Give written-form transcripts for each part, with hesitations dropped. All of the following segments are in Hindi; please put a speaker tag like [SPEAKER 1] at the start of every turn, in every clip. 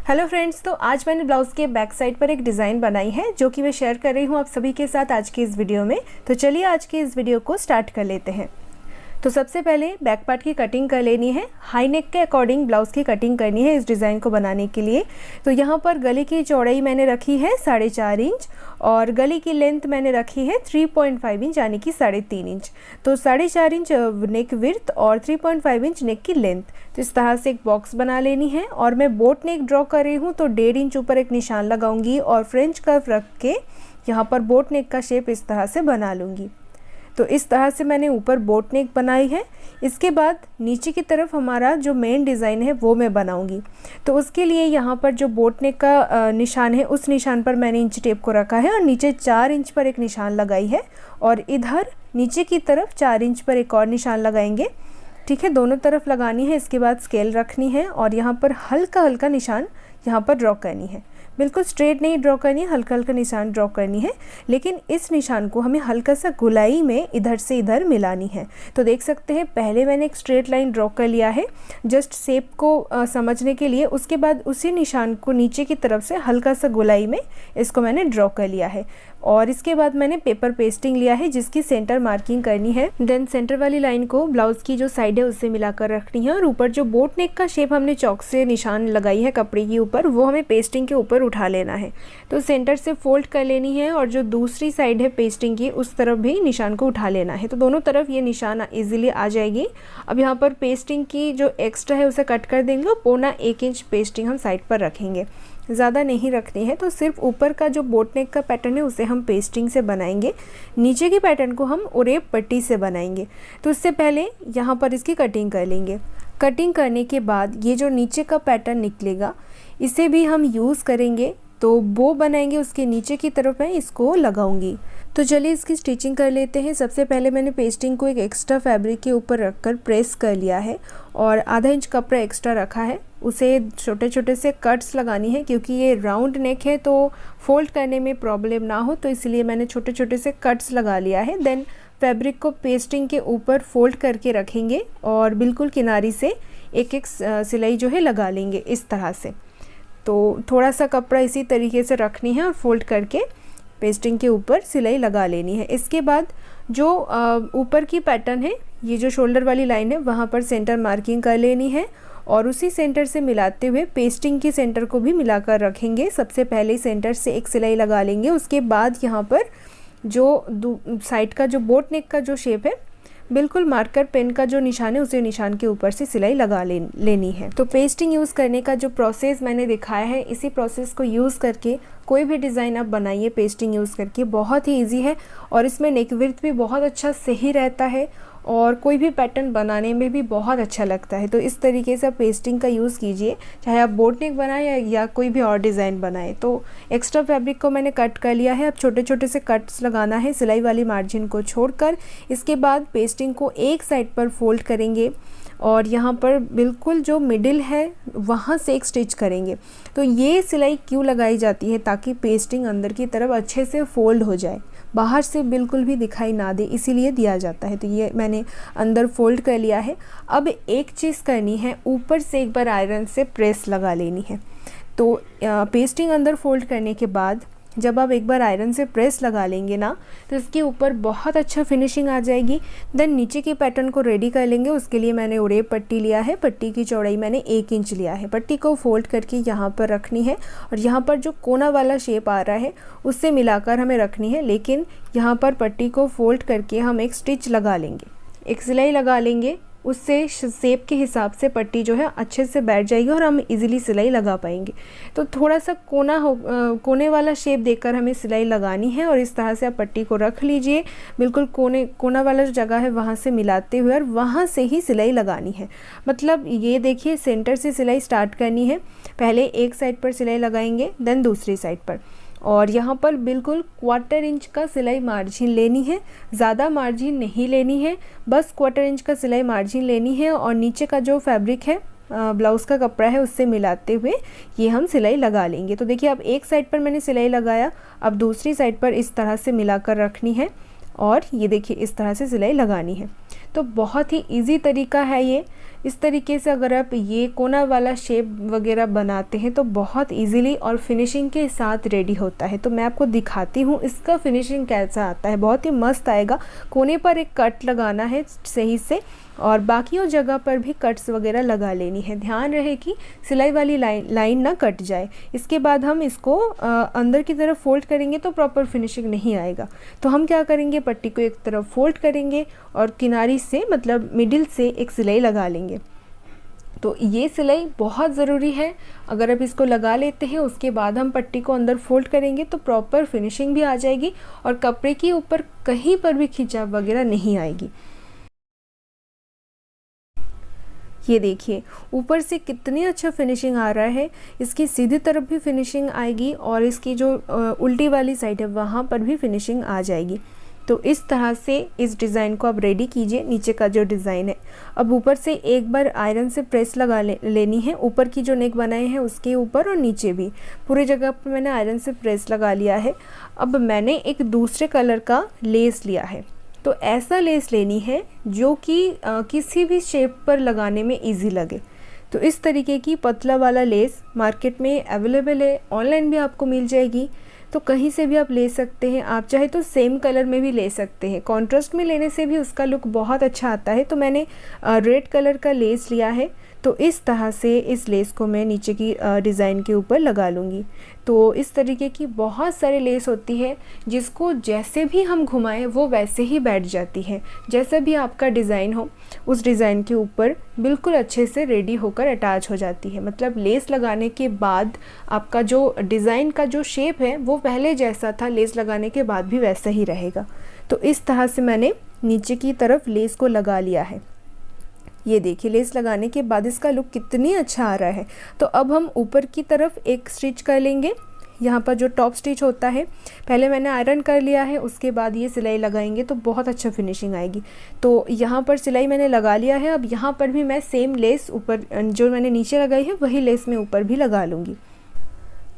[SPEAKER 1] हेलो फ्रेंड्स, तो आज मैंने ब्लाउज़ के बैक साइड पर एक डिज़ाइन बनाई है जो कि मैं शेयर कर रही हूँ आप सभी के साथ आज की इस वीडियो में। तो चलिए आज की इस वीडियो को स्टार्ट कर लेते हैं। तो सबसे पहले बैक पार्ट की कटिंग कर लेनी है। हाई नेक के अकॉर्डिंग ब्लाउज़ की कटिंग करनी है इस डिज़ाइन को बनाने के लिए। तो यहाँ पर गले की चौड़ाई मैंने रखी है 4.5 इंच और गले की लेंथ मैंने रखी है 3.5 इंच यानी कि 3.5 इंच। तो 4.5 इंच नेक विड्थ और 3.5 इंच नेक की लेंथ। तो इस तरह से एक बॉक्स बना लेनी है और मैं बोट नेक ड्रॉ कर रही हूँ तो 1.5 इंच ऊपर एक निशान लगाऊंगी और फ्रेंच कर्व रख के यहाँ पर बोट नेक का शेप इस तरह से बना लूँगी। तो इस तरह से मैंने ऊपर बोट नेक बनाई है। इसके बाद नीचे की तरफ हमारा जो मेन डिज़ाइन है वो मैं बनाऊंगी। तो उसके लिए यहाँ पर जो बोट नेक का निशान है उस निशान पर मैंने इंच टेप को रखा है और नीचे 4 इंच पर एक निशान लगाई है और इधर नीचे की तरफ 4 इंच पर एक और निशान लगाएंगे। ठीक है, दोनों तरफ लगानी है। इसके बाद स्केल रखनी है और यहाँ पर हल्का हल्का निशान यहाँ पर ड्रॉ करनी है। बिल्कुल स्ट्रेट नहीं ड्रॉ करनी है, हल्का हल्का निशान ड्रॉ करनी है। लेकिन इस निशान को हमें हल्का सा गोलाई में इधर से इधर मिलानी है। तो देख सकते हैं पहले मैंने एक स्ट्रेट लाइन ड्रॉ कर लिया है जस्ट शेप को समझने के लिए। उसके बाद उसी निशान को नीचे की तरफ से हल्का सा गोलाई में इसको मैंने ड्रॉ कर लिया है और इसके बाद मैंने पेपर पेस्टिंग लिया है जिसकी सेंटर मार्किंग करनी है। देन सेंटर वाली लाइन को ब्लाउज़ की जो साइड है उससे मिलाकर रखनी है और ऊपर जो बोट नेक का शेप हमने चौक से निशान लगाई है कपड़े के ऊपर वो हमें पेस्टिंग के ऊपर उठा लेना है। तो सेंटर से फोल्ड कर लेनी है और जो दूसरी साइड है पेस्टिंग की उस तरफ भी निशान को उठा लेना है। तो दोनों तरफ ये निशान ईजिली आ जाएगी। अब यहाँ पर पेस्टिंग की जो एक्स्ट्रा है उसे कट कर देंगे और 0.25 इंच पेस्टिंग हम साइड पर रखेंगे। ज़्यादा नहीं रखनी है। तो सिर्फ ऊपर का जो बोट नेक का पैटर्न है उसे हम पेस्टिंग से बनाएंगे, नीचे की पैटर्न को हम उरेप पट्टी से बनाएंगे। तो इससे पहले यहाँ पर इसकी कटिंग कर लेंगे। कटिंग करने के बाद ये जो नीचे का पैटर्न निकलेगा इसे भी हम यूज़ करेंगे। तो बो बनाएंगे, उसके नीचे की तरफ मैं इसको लगाऊंगी। तो चलिए इसकी स्टिचिंग कर लेते हैं। सबसे पहले मैंने पेस्टिंग को एक एक्स्ट्रा फैब्रिक के ऊपर रखकर प्रेस कर लिया है और आधा इंच कपड़ा एक्स्ट्रा रखा है। उसे छोटे छोटे से कट्स लगानी है क्योंकि ये राउंड नेक है तो फोल्ड करने में प्रॉब्लम ना हो, तो इसलिए मैंने छोटे छोटे से कट्स लगा लिया है। देन फैब्रिक को पेस्टिंग के ऊपर फोल्ड करके रखेंगे और बिल्कुल किनारी से एक एक सिलाई जो है लगा लेंगे इस तरह से। तो थोड़ा सा कपड़ा इसी तरीके से रखनी है और फोल्ड करके पेस्टिंग के ऊपर सिलाई लगा लेनी है। इसके बाद जो ऊपर की पैटर्न है, ये जो शोल्डर वाली लाइन है वहाँ पर सेंटर मार्किंग कर लेनी है और उसी सेंटर से मिलाते हुए पेस्टिंग की सेंटर को भी मिलाकर रखेंगे। सबसे पहले सेंटर से एक सिलाई लगा लेंगे। उसके बाद यहाँ पर जो साइड का जो बोट नेक का जो शेप है बिल्कुल मार्कर पेन का जो निशान है उसी निशान के ऊपर से सिलाई लगा लेनी है। तो पेस्टिंग यूज़ करने का जो प्रोसेस मैंने दिखाया है इसी प्रोसेस को यूज़ करके कोई भी डिज़ाइन आप बनाइए पेस्टिंग यूज़ करके। बहुत ही इजी है और इसमें नेक विड्थ भी बहुत अच्छा सही रहता है और कोई भी पैटर्न बनाने में भी बहुत अच्छा लगता है। तो इस तरीके से आप पेस्टिंग का यूज़ कीजिए, चाहे आप बोट नेक बनाएं या कोई भी और डिज़ाइन बनाएं। तो एक्स्ट्रा फैब्रिक को मैंने कट कर लिया है। अब छोटे छोटे से कट्स लगाना है सिलाई वाली मार्जिन को छोड़कर। इसके बाद पेस्टिंग को एक साइड पर फोल्ड करेंगे और यहाँ पर बिल्कुल जो मिडिल है वहाँ से एक स्टिच करेंगे। तो ये सिलाई क्यों लगाई जाती है? ताकि पेस्टिंग अंदर की तरफ अच्छे से फोल्ड हो जाए, बाहर से बिल्कुल भी दिखाई ना दे, इसीलिए दिया जाता है। तो ये मैंने अंदर फोल्ड कर लिया है। अब एक चीज़ करनी है, ऊपर से एक बार आयरन से प्रेस लगा लेनी है। तो पेस्टिंग अंदर फोल्ड करने के बाद जब आप एक बार आयरन से प्रेस लगा लेंगे ना तो इसके ऊपर बहुत अच्छा फिनिशिंग आ जाएगी। देन नीचे की पैटर्न को रेडी कर लेंगे। उसके लिए मैंने उरेप पट्टी लिया है। पट्टी की चौड़ाई मैंने 1 इंच लिया है। पट्टी को फोल्ड करके यहाँ पर रखनी है और यहाँ पर जो कोना वाला शेप आ रहा है उससे मिलाकर हमें रखनी है। लेकिन यहाँ पर पट्टी को फोल्ड करके हम एक स्टिच लगा लेंगे, एक सिलाई लगा लेंगे। उससे शेप के हिसाब से पट्टी जो है अच्छे से बैठ जाएगी और हम इजीली सिलाई लगा पाएंगे। तो थोड़ा सा कोने वाला शेप देकर हमें सिलाई लगानी है और इस तरह से आप पट्टी को रख लीजिए। बिल्कुल कोना वाला जो जगह है वहाँ से मिलाते हुए और वहाँ से ही सिलाई लगानी है। मतलब ये देखिए सेंटर से सिलाई स्टार्ट करनी है। पहले एक साइड पर सिलाई लगाएंगे, देन दूसरी साइड पर, और यहाँ पर बिल्कुल 1/4 इंच का सिलाई मार्जिन लेनी है। ज़्यादा मार्जिन नहीं लेनी है, बस 1/4 इंच का सिलाई मार्जिन लेनी है और नीचे का जो फैब्रिक है ब्लाउज़ का कपड़ा है उससे मिलाते हुए ये हम सिलाई लगा लेंगे। तो देखिए अब एक साइड पर मैंने सिलाई लगाया, अब दूसरी साइड पर इस तरह से मिलाकर रखनी है और ये देखिए इस तरह से सिलाई लगानी है। तो बहुत ही इजी तरीका है ये। इस तरीके से अगर आप ये कोना वाला शेप वगैरह बनाते हैं तो बहुत इजीली और फिनिशिंग के साथ रेडी होता है। तो मैं आपको दिखाती हूँ इसका फिनिशिंग कैसा आता है, बहुत ही मस्त आएगा। कोने पर एक कट लगाना है सही से और बाकियों जगह पर भी कट्स वगैरह लगा लेनी है। ध्यान रहे कि सिलाई वाली लाइन ना कट जाए। इसके बाद हम इसको अंदर की तरफ फोल्ड करेंगे तो प्रॉपर फिनिशिंग नहीं आएगा। तो हम क्या करेंगे, पट्टी को एक तरफ फोल्ड करेंगे और किनारी से मतलब मिडिल से एक सिलाई लगा लेंगे। तो ये सिलाई बहुत ज़रूरी है। अगर आप इसको लगा लेते हैं उसके बाद हम पट्टी को अंदर फोल्ड करेंगे तो प्रॉपर फिनिशिंग भी आ जाएगी और कपड़े के ऊपर कहीं पर भी खिंचाव वगैरह नहीं आएगी। ये देखिए ऊपर से कितनी अच्छा फिनिशिंग आ रहा है। इसकी सीधी तरफ भी फिनिशिंग आएगी और इसकी जो उल्टी वाली साइड है वहाँ पर भी फिनिशिंग आ जाएगी। तो इस तरह से इस डिज़ाइन को आप रेडी कीजिए। नीचे का जो डिज़ाइन है, अब ऊपर से एक बार आयरन से प्रेस लगा लेनी है। ऊपर की जो नेक बनाए हैं उसके ऊपर और नीचे भी पूरी जगह पर मैंने आयरन से प्रेस लगा लिया है। अब मैंने एक दूसरे कलर का लेस लिया है। तो ऐसा लेस लेनी है जो कि किसी भी शेप पर लगाने में इजी लगे। तो इस तरीके की पतला वाला लेस मार्केट में अवेलेबल है, ऑनलाइन भी आपको मिल जाएगी। तो कहीं से भी आप ले सकते हैं। आप चाहे तो सेम कलर में भी ले सकते हैं, कॉन्ट्रास्ट में लेने से भी उसका लुक बहुत अच्छा आता है। तो मैंने रेड कलर का लेस लिया है। तो इस तरह से इस लेस को मैं नीचे की डिज़ाइन के ऊपर लगा लूँगी। तो इस तरीके की बहुत सारे लेस होती है जिसको जैसे भी हम घुमाएं वो वैसे ही बैठ जाती है। जैसा भी आपका डिज़ाइन हो उस डिज़ाइन के ऊपर बिल्कुल अच्छे से रेडी होकर अटैच हो जाती है। मतलब लेस लगाने के बाद आपका जो डिज़ाइन का जो शेप है वो पहले जैसा था, लेस लगाने के बाद भी वैसा ही रहेगा। तो इस तरह से मैंने नीचे की तरफ लेस को लगा लिया है। ये देखिए लेस लगाने के बाद इसका लुक कितनी अच्छा आ रहा है। तो अब हम ऊपर की तरफ एक स्टिच कर लेंगे। यहाँ पर जो टॉप स्टिच होता है पहले मैंने आयरन कर लिया है, उसके बाद ये सिलाई लगाएंगे तो बहुत अच्छा फिनिशिंग आएगी। तो यहाँ पर सिलाई मैंने लगा लिया है। अब यहाँ पर भी मैं सेम लेस ऊपर जो मैंने नीचे लगाई है वही लेस मैं ऊपर भी लगा लूँगी।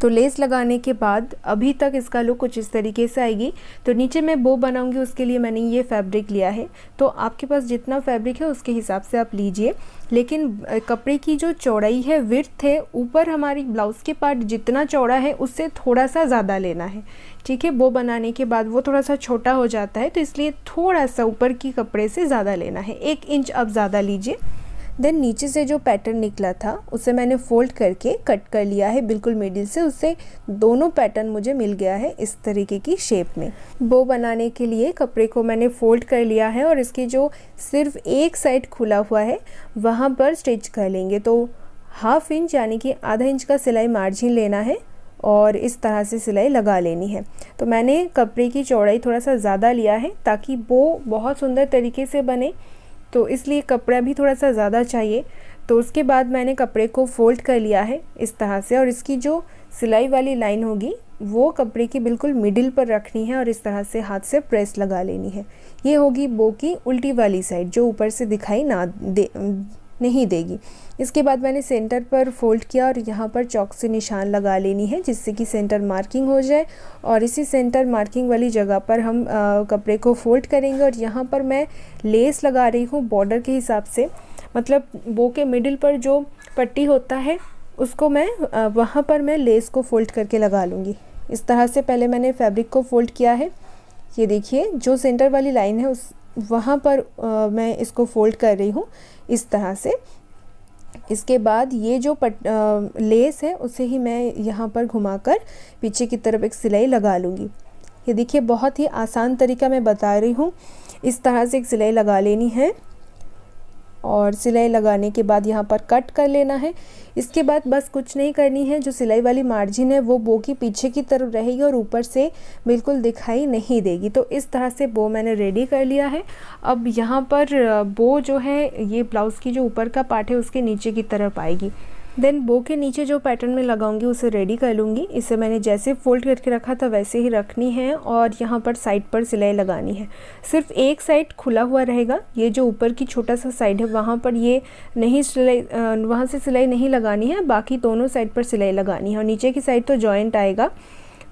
[SPEAKER 1] तो लेस लगाने के बाद अभी तक इसका लुक कुछ इस तरीके से आएगी। तो नीचे मैं बो बनाऊंगी, उसके लिए मैंने ये फैब्रिक लिया है। तो आपके पास जितना फैब्रिक है उसके हिसाब से आप लीजिए। लेकिन कपड़े की जो चौड़ाई है, विड्थ है, ऊपर हमारी ब्लाउज़ के पार्ट जितना चौड़ा है उससे थोड़ा सा ज़्यादा लेना है। ठीक है, बो बनाने के बाद वो थोड़ा सा छोटा हो जाता है, तो इसलिए थोड़ा सा ऊपर की कपड़े से ज़्यादा लेना है। 1 इंच आप ज़्यादा लीजिए। देन नीचे से जो पैटर्न निकला था उसे मैंने फ़ोल्ड करके कट कर लिया है बिल्कुल मिडिल से। उससे दोनों पैटर्न मुझे मिल गया है इस तरीके की शेप में। बो बनाने के लिए कपड़े को मैंने फ़ोल्ड कर लिया है और इसकी जो सिर्फ एक साइड खुला हुआ है वहाँ पर स्टिच कर लेंगे। तो 1/2 इंच यानी कि आधा इंच का सिलाई मार्जिन लेना है और इस तरह से सिलाई लगा लेनी है। तो मैंने कपड़े की चौड़ाई थोड़ा सा ज़्यादा लिया है ताकि बो बहुत सुंदर तरीके से बने, तो इसलिए कपड़ा भी थोड़ा सा ज़्यादा चाहिए। तो उसके बाद मैंने कपड़े को फ़ोल्ड कर लिया है इस तरह से और इसकी जो सिलाई वाली लाइन होगी वो कपड़े की बिल्कुल मिडिल पर रखनी है और इस तरह से हाथ से प्रेस लगा लेनी है। ये होगी बो की उल्टी वाली साइड जो ऊपर से दिखाई नहीं देगी। इसके बाद मैंने सेंटर पर फ़ोल्ड किया और यहाँ पर चॉक से निशान लगा लेनी है जिससे कि सेंटर मार्किंग हो जाए। और इसी सेंटर मार्किंग वाली जगह पर हम कपड़े को फ़ोल्ड करेंगे और यहाँ पर मैं लेस लगा रही हूँ बॉर्डर के हिसाब से। मतलब बो के मिडिल पर जो पट्टी होता है उसको मैं वहाँ पर मैं लेस को फ़ोल्ड करके लगा लूँगी। इस तरह से पहले मैंने फैब्रिक को फ़ोल्ड किया है। ये देखिए जो सेंटर वाली लाइन है उस वहाँ पर मैं इसको फ़ोल्ड कर रही हूँ इस तरह से। इसके बाद ये जो लेस है उसे ही मैं यहाँ पर घुमाकर पीछे की तरफ एक सिलाई लगा लूँगी। ये देखिए बहुत ही आसान तरीका मैं बता रही हूँ। इस तरह से एक सिलाई लगा लेनी है और सिलाई लगाने के बाद यहाँ पर कट कर लेना है। इसके बाद बस कुछ नहीं करनी है, जो सिलाई वाली मार्जिन है वो बो की पीछे की तरफ रहेगी और ऊपर से बिल्कुल दिखाई नहीं देगी। तो इस तरह से बो मैंने रेडी कर लिया है। अब यहाँ पर बो जो है ये ब्लाउज़ की जो ऊपर का पार्ट है उसके नीचे की तरफ आएगी। देन बो के नीचे जो पैटर्न में लगाऊंगी उसे रेडी कर लूँगी। इसे मैंने जैसे फोल्ड करके रखा था वैसे ही रखनी है और यहाँ पर साइड पर सिलाई लगानी है। सिर्फ एक साइड खुला हुआ रहेगा, ये जो ऊपर की छोटा सा साइड है वहाँ पर ये नहीं सिलाई, वहाँ से सिलाई नहीं लगानी है, बाकी दोनों साइड पर सिलाई लगानी है। और नीचे की साइड तो जॉइंट आएगा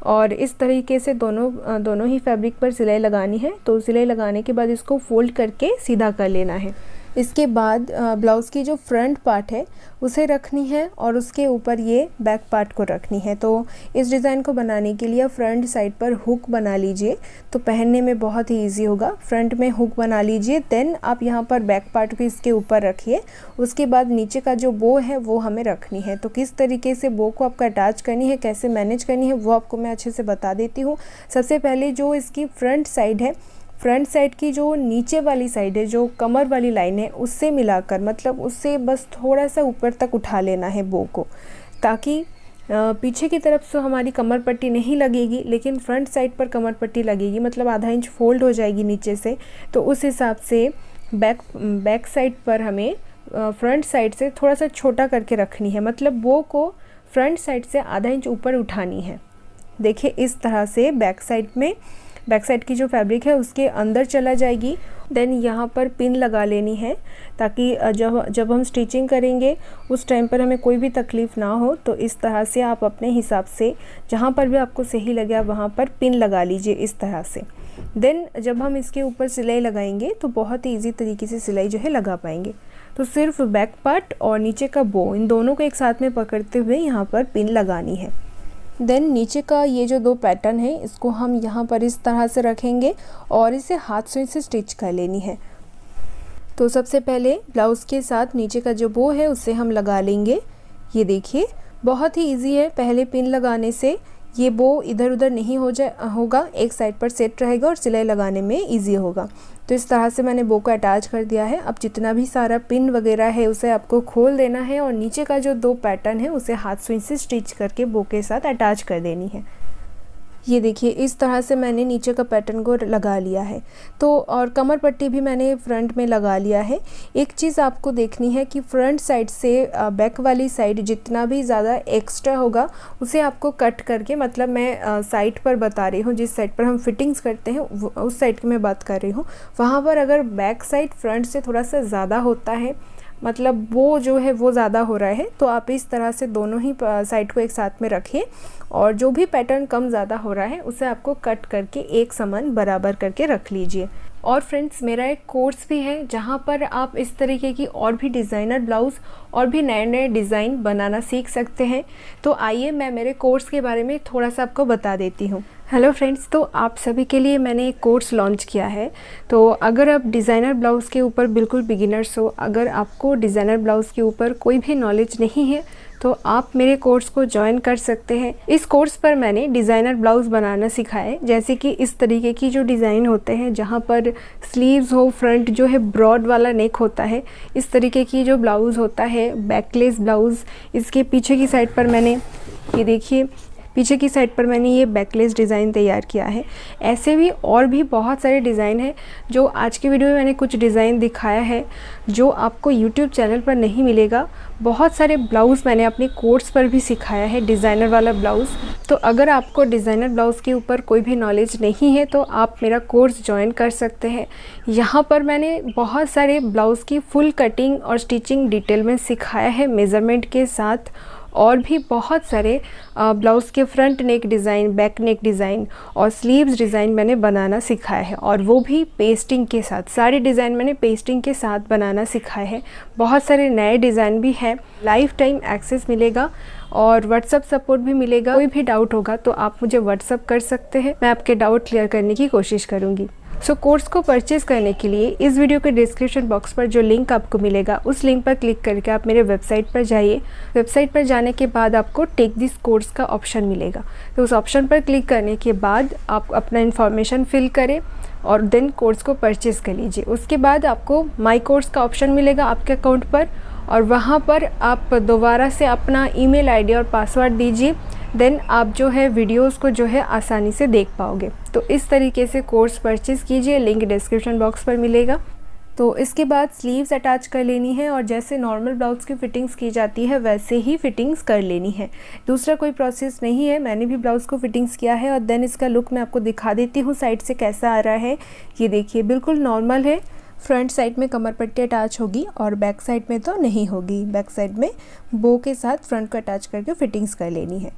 [SPEAKER 1] और इस तरीके से दोनों ही फैब्रिक पर सिलाई लगानी है। तो सिलाई लगाने के बाद इसको फोल्ड करके सीधा कर लेना है। इसके बाद ब्लाउज़ की जो फ्रंट पार्ट है उसे रखनी है और उसके ऊपर ये बैक पार्ट को रखनी है। तो इस डिज़ाइन को बनाने के लिए फ्रंट साइड पर हुक बना लीजिए, तो पहनने में बहुत ही इजी होगा। फ्रंट में हुक बना लीजिए, देन आप यहाँ पर बैक पार्ट को इसके ऊपर रखिए। उसके बाद नीचे का जो बो है वो हमें रखनी है। तो किस तरीके से बो को आपको अटैच करनी है, कैसे मैनेज करनी है, वो आपको मैं अच्छे से बता देती हूँ। सबसे पहले जो इसकी फ्रंट साइड है, फ्रंट साइड की जो नीचे वाली साइड है, जो कमर वाली लाइन है, उससे मिलाकर मतलब उससे बस थोड़ा सा ऊपर तक उठा लेना है बो को, ताकि पीछे की तरफ से हमारी कमर पट्टी नहीं लगेगी, लेकिन फ्रंट साइड पर कमर पट्टी लगेगी, मतलब आधा इंच फोल्ड हो जाएगी नीचे से। तो उस हिसाब से बैक साइड पर हमें फ्रंट साइड से थोड़ा सा छोटा करके रखनी है, मतलब बो को फ्रंट साइड से आधा इंच ऊपर उठानी है। देखिए इस तरह से बैक साइड की जो फैब्रिक है उसके अंदर चला जाएगी। देन यहाँ पर पिन लगा लेनी है, ताकि जब हम स्टिचिंग करेंगे उस टाइम पर हमें कोई भी तकलीफ़ ना हो। तो इस तरह से आप अपने हिसाब से जहाँ पर भी आपको सही लगे वहाँ पर पिन लगा लीजिए इस तरह से। देन जब हम इसके ऊपर सिलाई लगाएंगे तो बहुत ही ईजी तरीके से सिलाई जो है लगा पाएंगे। तो सिर्फ बैक पार्ट और नीचे का बो, इन दोनों को एक साथ में पकड़ते हुए यहाँ पर पिन लगानी है। देन नीचे का ये जो दो पैटर्न है इसको हम यहाँ पर इस तरह से रखेंगे और इसे हाथ से स्टिच कर लेनी है। तो सबसे पहले ब्लाउज़ के साथ नीचे का जो बो है उसे हम लगा लेंगे। ये देखिए बहुत ही इजी है, पहले पिन लगाने से ये बो इधर उधर नहीं होगा, एक साइड पर सेट रहेगा और सिलाई लगाने में इजी होगा। तो इस तरह से मैंने बो को अटैच कर दिया है। अब जितना भी सारा पिन वगैरह है उसे आपको खोल देना है और नीचे का जो दो पैटर्न है उसे हाथ सुई से स्टिच करके बो के साथ अटैच कर देनी है। ये देखिए इस तरह से मैंने नीचे का पैटर्न को लगा लिया है। तो और कमर पट्टी भी मैंने फ्रंट में लगा लिया है। एक चीज़ आपको देखनी है कि फ्रंट साइड से बैक वाली साइड जितना भी ज़्यादा एक्स्ट्रा होगा उसे आपको कट करके, मतलब मैं साइड पर बता रही हूँ, जिस साइड पर हम फिटिंग्स करते हैं उस साइड की मैं बात कर रही हूँ। वहाँ पर अगर बैक साइड फ्रंट से थोड़ा सा ज़्यादा होता है, मतलब वो जो है वो ज़्यादा हो रहा है, तो आप इस तरह से दोनों ही साइड को एक साथ में रखिए और जो भी पैटर्न कम ज़्यादा हो रहा है उसे आपको कट करके एक समान बराबर करके रख लीजिए। और फ्रेंड्स मेरा एक कोर्स भी है जहाँ पर आप इस तरीके की और भी डिज़ाइनर ब्लाउज़ और भी नए नए डिज़ाइन बनाना सीख सकते हैं। तो आइए मैं मेरे कोर्स के बारे में थोड़ा सा आपको बता देती हूँ। हेलो फ्रेंड्स, तो आप सभी के लिए मैंने एक कोर्स लॉन्च किया है। तो अगर आप डिज़ाइनर ब्लाउज़ के ऊपर बिल्कुल बिगिनर्स हो, अगर आपको डिज़ाइनर ब्लाउज़ के ऊपर कोई भी नॉलेज नहीं है, तो आप मेरे कोर्स को ज्वाइन कर सकते हैं। इस कोर्स पर मैंने डिज़ाइनर ब्लाउज़ बनाना सिखाया है, जैसे कि इस तरीके की जो डिज़ाइन होते हैं जहाँ पर स्लीव्स हो, फ्रंट जो है ब्रॉड वाला नेक होता है, इस तरीके की जो ब्लाउज़ होता है बैकलेस ब्लाउज़। इसके पीछे की साइड पर मैंने ये देखिए पीछे की साइड पर मैंने ये बैकलेस डिज़ाइन तैयार किया है। ऐसे भी और भी बहुत सारे डिज़ाइन हैं जो आज की वीडियो में मैंने कुछ डिज़ाइन दिखाया है जो आपको YouTube चैनल पर नहीं मिलेगा। बहुत सारे ब्लाउज़ मैंने अपने कोर्स पर भी सिखाया है, डिज़ाइनर वाला ब्लाउज़। तो अगर आपको डिज़ाइनर ब्लाउज़ के ऊपर कोई भी नॉलेज नहीं है तो आप मेरा कोर्स ज्वाइन कर सकते हैं। यहाँ पर मैंने बहुत सारे ब्लाउज़ की फुल कटिंग और स्टिचिंग डिटेल में सिखाया है मेज़रमेंट के साथ, और भी बहुत सारे ब्लाउज़ के फ्रंट नेक डिज़ाइन, बैक नेक डिज़ाइन और स्लीव्स डिज़ाइन मैंने बनाना सिखाया है, और वो भी पेस्टिंग के साथ। सारे डिज़ाइन मैंने पेस्टिंग के साथ बनाना सिखाया है। बहुत सारे नए डिज़ाइन भी हैं। लाइफ टाइम एक्सेस मिलेगा और व्हाट्सअप सपोर्ट भी मिलेगा। कोई भी डाउट होगा तो आप मुझे व्हाट्सअप कर सकते हैं, मैं आपके डाउट क्लियर करने की कोशिश करूँगी। सो कोर्स को परचेज़ करने के लिए इस वीडियो के डिस्क्रिप्शन बॉक्स पर जो लिंक आपको मिलेगा उस लिंक पर क्लिक करके आप मेरे वेबसाइट पर जाइए। वेबसाइट पर जाने के बाद आपको टेक दिस कोर्स का ऑप्शन मिलेगा। तो उस ऑप्शन पर क्लिक करने के बाद आप अपना इन्फॉर्मेशन फिल करें और देन कोर्स को परचेज़ कर लीजिए। उसके बाद आपको माई कोर्स का ऑप्शन मिलेगा आपके अकाउंट पर, और वहाँ पर आप दोबारा से अपना ईमेल आईडी और पासवर्ड दीजिए। देन आप जो है वीडियोस को जो है आसानी से देख पाओगे। तो इस तरीके से कोर्स परचेज़ कीजिए, लिंक डिस्क्रिप्शन बॉक्स पर मिलेगा। तो इसके बाद स्लीव्स अटैच कर लेनी है और जैसे नॉर्मल ब्लाउज़ की फ़िटिंग्स की जाती है वैसे ही फ़िटिंग्स कर लेनी है। दूसरा कोई प्रोसेस नहीं है। मैंने भी ब्लाउज़ को फ़िटिंग्स किया है और देन इसका लुक मैं आपको दिखा देती हूँ साइड से कैसा आ रहा है। ये देखिए बिल्कुल नॉर्मल है। फ्रंट साइड में कमर पट्टी अटैच होगी और बैक साइड में तो नहीं होगी। बैक साइड में बो के साथ फ्रंट को अटैच करके फ़िटिंग्स कर लेनी है।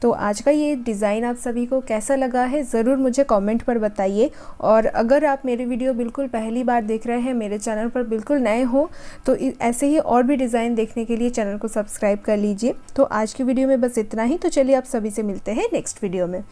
[SPEAKER 1] तो आज का ये डिज़ाइन आप सभी को कैसा लगा है ज़रूर मुझे कमेंट पर बताइए। और अगर आप मेरी वीडियो बिल्कुल पहली बार देख रहे हैं, मेरे चैनल पर बिल्कुल नए हो, तो ऐसे ही और भी डिज़ाइन देखने के लिए चैनल को सब्सक्राइब कर लीजिए। तो आज की वीडियो में बस इतना ही। तो चलिए आप सभी से मिलते हैं नेक्स्ट वीडियो में।